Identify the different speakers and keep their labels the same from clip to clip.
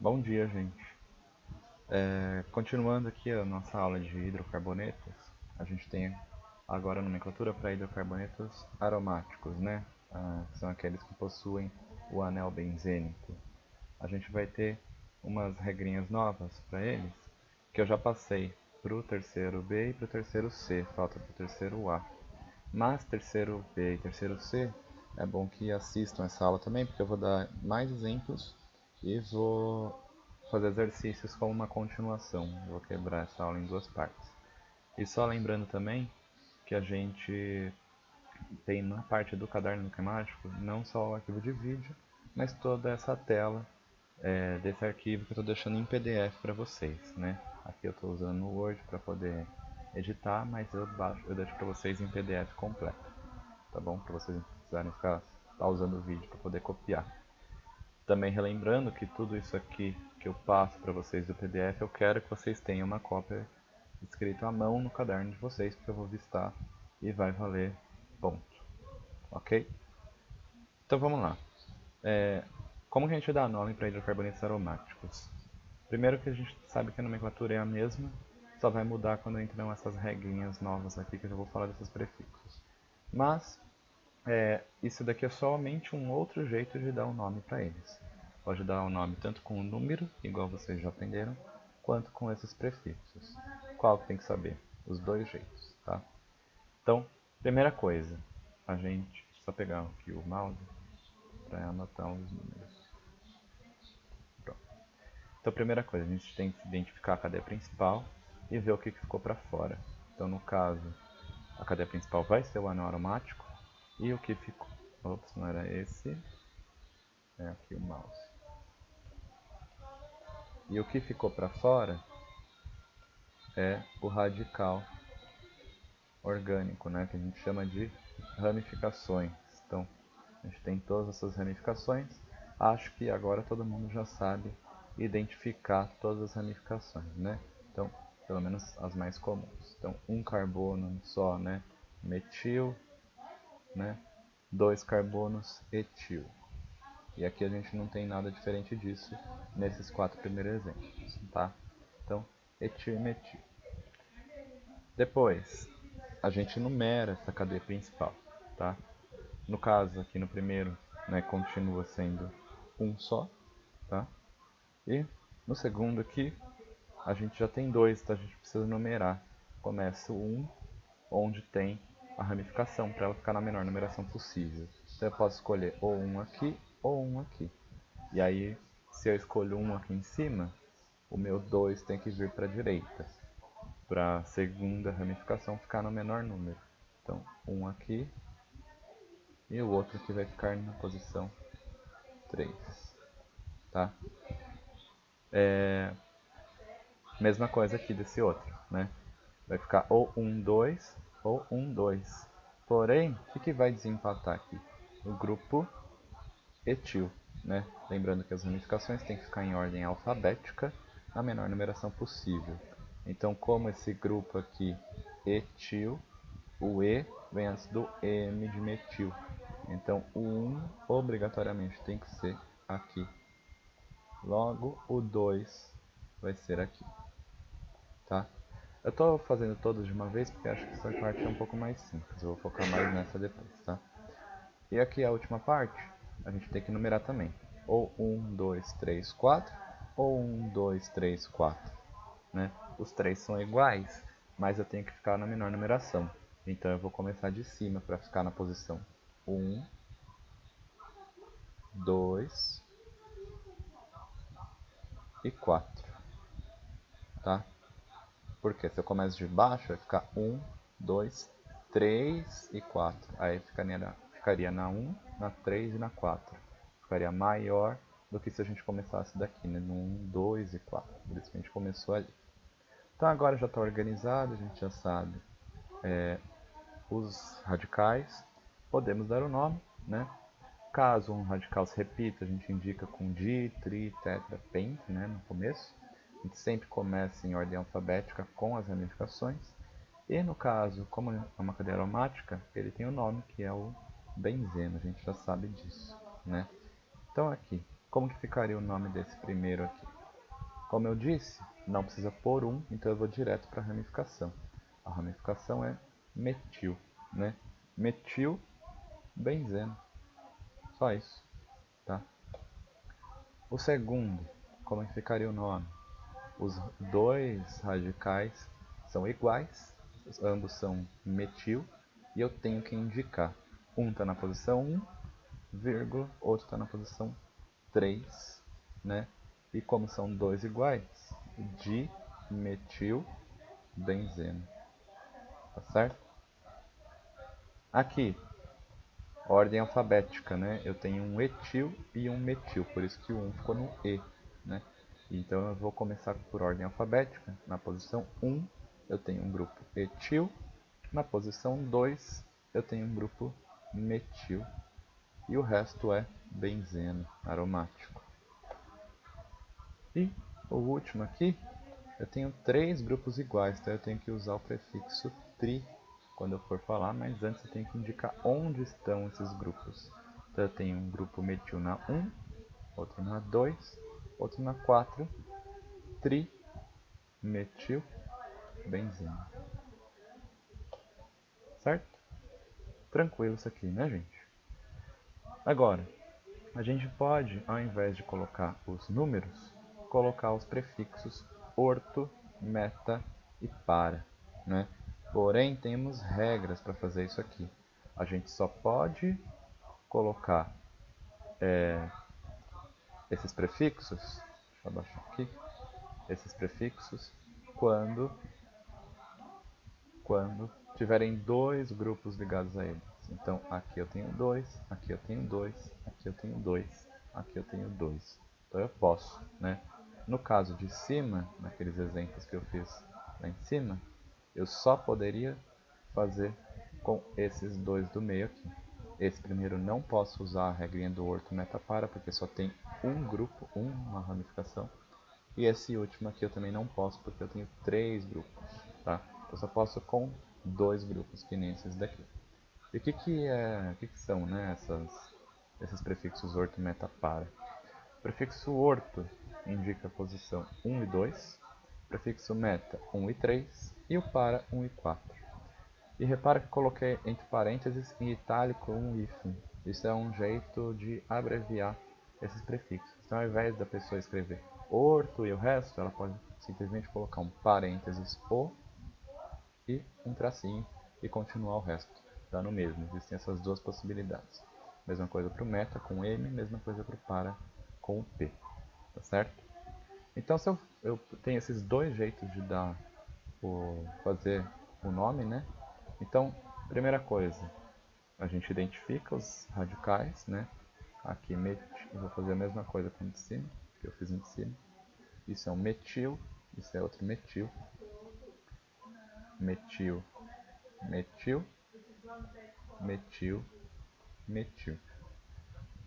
Speaker 1: Bom dia, gente. Continuando aqui a nossa aula de hidrocarbonetos, a gente tem agora a nomenclatura para hidrocarbonetos aromáticos, né? Que são aqueles que possuem o anel benzênico. A gente vai ter umas regrinhas novas para eles, que eu já passei para o terceiro B e para o terceiro C, falta para o terceiro A. Mas terceiro B e terceiro C, é bom que assistam essa aula também, porque eu vou dar mais exemplos e vou fazer exercícios como uma continuação. Vou quebrar essa aula em duas partes. E só lembrando também que a gente tem na parte do caderno matemático não só o arquivo de vídeo, mas toda essa tela desse arquivo que eu estou deixando em PDF para vocês, né? Aqui eu estou usando o Word para poder editar, mas eu deixo para vocês em PDF completo, tá bom? Para vocês não precisarem ficar pausando o vídeo para poder copiar. Também relembrando que tudo isso aqui que eu passo para vocês do PDF, eu quero que vocês tenham uma cópia escrita à mão no caderno de vocês, porque eu vou vistar e vai valer ponto, ok? Então vamos lá. Como que a gente dá nome para hidrocarbonetos aromáticos? Primeiro que a gente sabe que a nomenclatura é a mesma, só vai mudar quando entram essas regrinhas novas aqui, que eu já vou falar desses prefixos. Mas isso daqui é somente um outro jeito de dar um nome para eles. Pode dar um nome tanto com um número, igual vocês já aprenderam, quanto com esses prefixos. Qual que tem que saber? Os dois jeitos, tá? Então, primeira coisa, a gente só pegar aqui o mouse para anotar os números. Pronto. Então, primeira coisa, a gente tem que identificar a cadeia principal e ver o que ficou para fora. Então, no caso, a cadeia principal vai ser o anel aromático e o que ficou... Ops, não era esse. É aqui o mouse. E o que ficou para fora é o radical orgânico, né, que a gente chama de ramificações. Então, a gente tem todas essas ramificações. Acho que agora todo mundo já sabe identificar todas as ramificações, né? Então, pelo menos as mais comuns. Então, um carbono só, né, metil, né? Dois carbonos, etil. E aqui a gente não tem nada diferente disso nesses quatro primeiros exemplos, tá? Então, etil e metil. Depois, a gente numera essa cadeia principal, tá? No caso, aqui no primeiro, né, continua sendo um só, tá? E no segundo aqui, a gente já tem dois, então a gente precisa numerar. Começa o 1, onde tem a ramificação, para ela ficar na menor numeração possível. Então eu posso escolher ou um aqui ou um aqui. E aí, se eu escolho um aqui em cima, o meu 2 tem que vir para a direita, para a segunda ramificação ficar no menor número. Então, um aqui e o outro aqui vai ficar na posição 3. Tá? Mesma coisa aqui desse outro, né? Vai ficar ou 1, 2 ou 1, 2. Porém, o que vai desempatar aqui? O grupo etil, né? Lembrando que as ramificações têm que ficar em ordem alfabética, na menor numeração possível. Então, como esse grupo aqui, etil, o E vem antes do M de metil. Então, o 1 obrigatoriamente tem que ser aqui. Logo, o 2 vai ser aqui. Tá? Eu estou fazendo todos de uma vez porque acho que essa parte é um pouco mais simples. Eu vou focar mais nessa depois, tá? E aqui a última parte, a gente tem que numerar também. Ou 1, 2, 3, 4, ou 1, 2, 3, 4. Né? Os três são iguais, mas eu tenho que ficar na menor numeração. Então eu vou começar de cima para ficar na posição 1, 2 e 4. Tá? Porque se eu começo de baixo, vai ficar 1, 2, 3 e 4. Aí ficaria na 1, na 3 e na 4. Ficaria maior do que se a gente começasse daqui, né? No 1, 2 e 4. Por isso que a gente começou ali. Então agora já está organizado, a gente já sabe os radicais. Podemos dar o nome, né? Caso um radical se repita, a gente indica com di, tri, tetra, pent, né? No começo. A gente sempre começa em ordem alfabética com as ramificações. E no caso, como é uma cadeia aromática, ele tem o nome que é o benzeno, a gente já sabe disso, né? Então aqui, como que ficaria o nome desse primeiro aqui? Como eu disse, não precisa pôr um, então eu vou direto para a ramificação. A ramificação é metil, né? Metilbenzeno. Só isso, tá? O segundo, como que ficaria o nome? Os dois radicais são iguais, ambos são metil, e eu tenho que indicar. Um está na posição 1, vírgula, outro está na posição 3, né? E como são dois iguais, dimetilbenzeno, tá certo? Aqui, ordem alfabética, né? Eu tenho um etil e um metil, por isso que o 1 ficou no E, né? Então eu vou começar por ordem alfabética. Na posição 1 eu tenho um grupo etil, na posição 2 eu tenho um grupo metil e o resto é benzeno aromático. E o último aqui, eu tenho 3 grupos iguais, então eu tenho que usar o prefixo tri quando eu for falar, mas antes eu tenho que indicar onde estão esses grupos. Então eu tenho um grupo metil na 1, outro na 2, outro na 4, trimetilbenzeno. Certo? Tranquilo isso aqui, né, gente? Agora, a gente pode, ao invés de colocar os números, colocar os prefixos orto, meta e para, né? Porém, temos regras para fazer isso aqui. A gente só pode colocar esses prefixos, deixa eu abaixar aqui, esses prefixos quando tiverem dois grupos ligados a eles. Então, aqui eu tenho 2, aqui eu tenho 2, aqui eu tenho 2, aqui eu tenho 2. Então eu posso, né? No caso de cima, naqueles exemplos que eu fiz lá em cima, eu só poderia fazer com esses dois do meio aqui. Esse primeiro não posso usar a regrinha do orto metapara, porque só tem um grupo, uma ramificação. E esse último aqui eu também não posso, porque eu tenho 3 grupos, tá? Eu só posso com 2 grupos, que nem esses daqui. E o que são, né, esses prefixos orto, meta, para? O prefixo orto indica a posição 1 e 2, o prefixo meta 1 e 3 e o para 1 e 4. E repara que coloquei entre parênteses em itálico um hífen. Isso é um jeito de abreviar esses prefixos. Então, ao invés da pessoa escrever orto e o resto, ela pode simplesmente colocar um parênteses o e um tracinho e continuar o resto. Dá no mesmo, existem essas duas possibilidades. Mesma coisa para o meta com M, mesma coisa para o para com o P. Tá certo? Então, se eu tenho esses dois jeitos de fazer o nome, né? Então, primeira coisa, a gente identifica os radicais, né? Aqui eu vou fazer a mesma coisa com o de cima, que eu fiz no de cima. Isso é um metil, isso é outro metil. Metil, metil, metil, metil.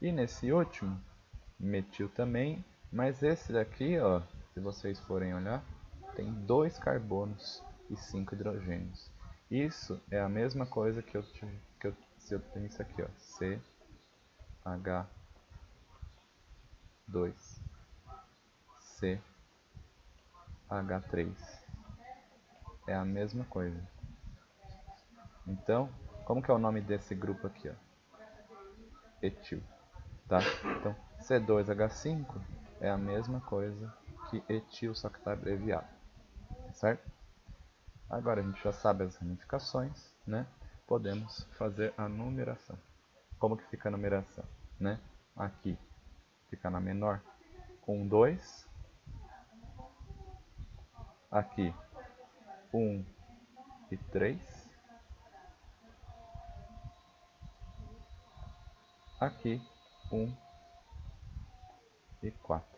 Speaker 1: E nesse último, metil também, mas esse daqui, ó, se vocês forem olhar, tem 2 carbonos e 5 hidrogênios. Isso é a mesma coisa que se eu tenho isso aqui, ó, CH2, CH3. É a mesma coisa. Então, como que é o nome desse grupo aqui, ó? Etil, tá? Então, C2H5 é a mesma coisa que etil, só que está abreviado, certo? Agora a gente já sabe as ramificações, né? Podemos fazer a numeração. Como que fica a numeração, né? Aqui fica na menor 1, 2. Aqui 1 e 3. Aqui 1 e 4.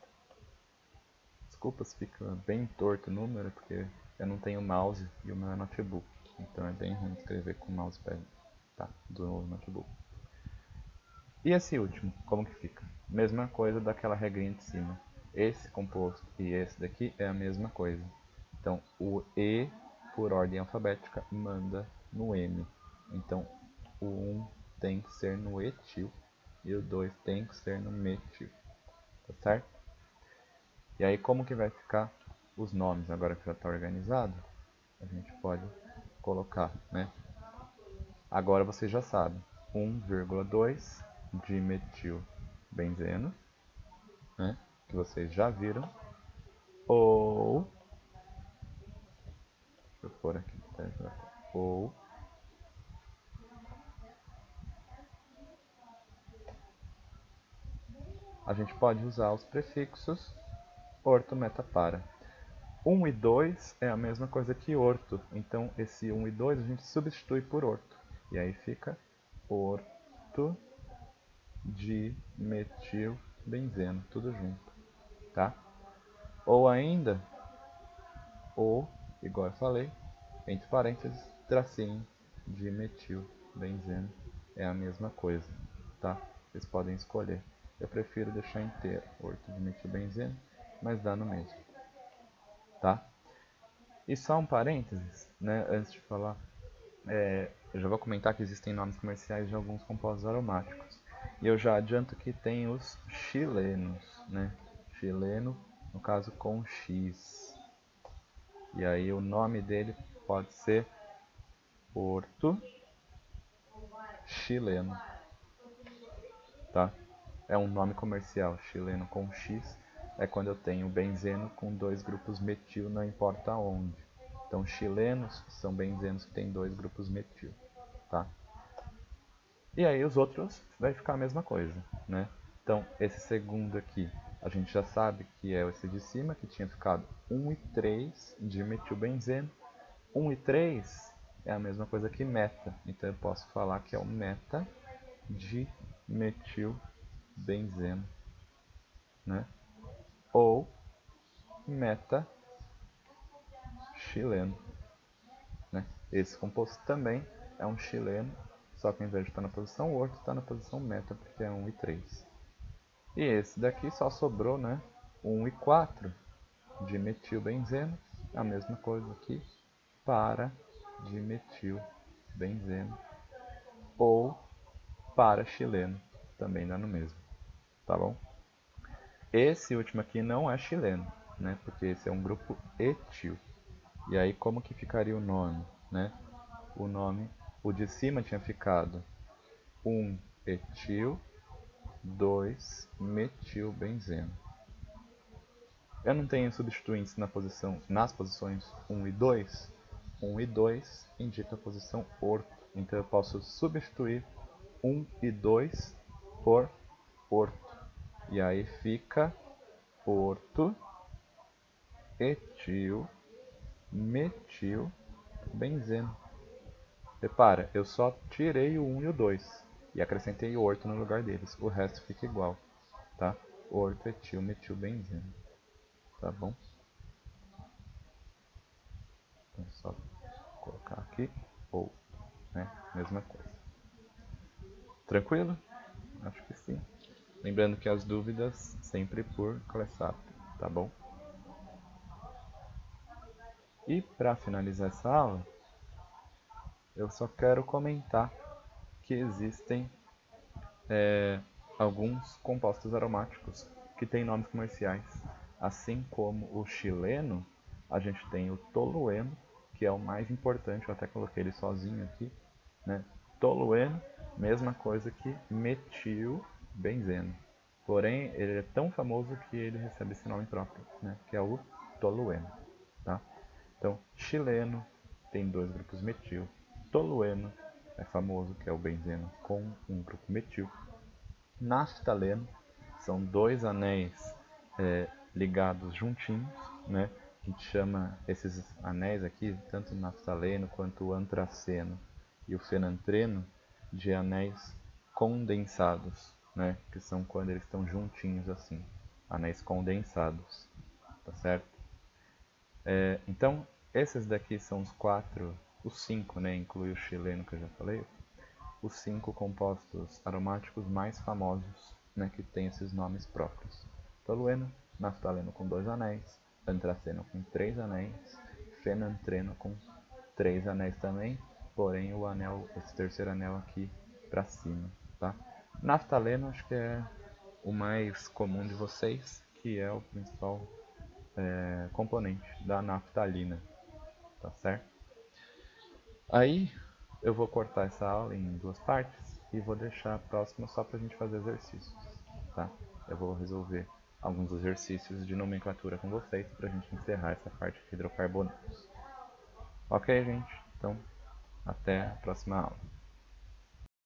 Speaker 1: Desculpa se fica bem torto o número, porque eu não tenho mouse e o meu é notebook. Então é bem ruim escrever com o mousepad, tá, do notebook. E esse último, como que fica? Mesma coisa daquela regrinha de cima. Esse composto e esse daqui é a mesma coisa. Então o E, por ordem alfabética, manda no M. Então o 1 tem que ser no etil e o 2 tem que ser no metil. tá certo? E aí como que vai ficar os nomes agora que já está organizado? A gente pode colocar, né? Agora você já sabe, 1,2 dimetilbenzeno, né? Que vocês já viram, ou, deixa eu pôr aqui, ou a gente pode usar os prefixos orto, meta, para. 1 e 2 é a mesma coisa que orto, então esse 1 e 2 a gente substitui por orto. E aí fica orto dimetilbenzeno, tudo junto, tá? Ou ainda, ou, igual eu falei, entre parênteses, tracinho, dimetilbenzeno, é a mesma coisa, tá? Vocês podem escolher. Eu prefiro deixar inteiro, orto dimetilbenzeno, mas dá no mesmo, tá? E só um parênteses, né, antes de falar, eu já vou comentar que existem nomes comerciais de alguns compostos aromáticos. E eu já adianto que tem os chilenos, né? Chileno, no caso com X. E aí o nome dele pode ser Porto Chileno, tá? É um nome comercial, chileno com X, é quando eu tenho benzeno com dois grupos metil, não importa onde. Então, chilenos são benzenos que têm dois grupos metil, tá? E aí os outros vai ficar a mesma coisa, né? Então, esse segundo aqui, a gente já sabe que é esse de cima, que tinha ficado 1 e 3 de metilbenzeno. 1 e 3 é a mesma coisa que meta, então eu posso falar que é o meta de metilbenzeno, né? Ou meta chileno, né? Esse composto também é um chileno, só que ao invés de estar na posição orto, está na posição meta, porque é 1 e 3. E esse daqui só sobrou, né? 1 e 4 de metilbenzeno, a mesma coisa aqui, para dimetilbenzeno, ou para chileno, também dá no mesmo, tá bom? Esse último aqui não é chileno, né? Porque esse é um grupo etil. E aí como que ficaria o nome, né? O nome, o de cima tinha ficado 1 etil, 2 metilbenzeno. Eu não tenho substituintes nas posições 1 e 2. 1 e 2 indica a posição orto. Então eu posso substituir 1 e 2 por orto. E aí fica orto, etil, metil, benzeno. Repara, eu só tirei o 1 e o 2 e acrescentei o orto no lugar deles. O resto fica igual, tá? Orto, etil, metil, benzeno. Tá bom? Então, só colocar aqui, ou, né? Mesma coisa. Tranquilo? Acho que sim. Lembrando que as dúvidas sempre por ClassUp, tá bom? E para finalizar essa aula, eu só quero comentar que existem alguns compostos aromáticos que têm nomes comerciais. Assim como o chileno, a gente tem o tolueno, que é o mais importante, eu até coloquei ele sozinho aqui, né? Tolueno, mesma coisa que metilbenzeno. Porém, ele é tão famoso que ele recebe esse nome próprio, né? Que é o tolueno, tá? Então, chileno tem dois grupos metil. Tolueno é famoso, que é o benzeno com um grupo metil. Naftaleno são dois anéis ligados juntinhos, né? A gente chama esses anéis aqui, tanto o naftaleno quanto o antraceno e o fenantreno, de anéis condensados, né? Que são quando eles estão juntinhos assim, anéis condensados, tá certo? Então, esses daqui são os cinco, né? Inclui o chileno que eu já falei, os 5 compostos aromáticos mais famosos, né, que têm esses nomes próprios. Tolueno, naftaleno com 2 anéis, antraceno com 3 anéis, fenantreno com 3 anéis também, porém o anel, esse terceiro anel aqui para cima, tá? Naftaleno acho que é o mais comum de vocês, que é o principal componente da naftalina, tá certo? Aí eu vou cortar essa aula em duas partes e vou deixar a próxima só para a gente fazer exercícios, tá? Eu vou resolver alguns exercícios de nomenclatura com vocês para a gente encerrar essa parte de hidrocarbonetos. Ok, gente? Então, até a próxima aula.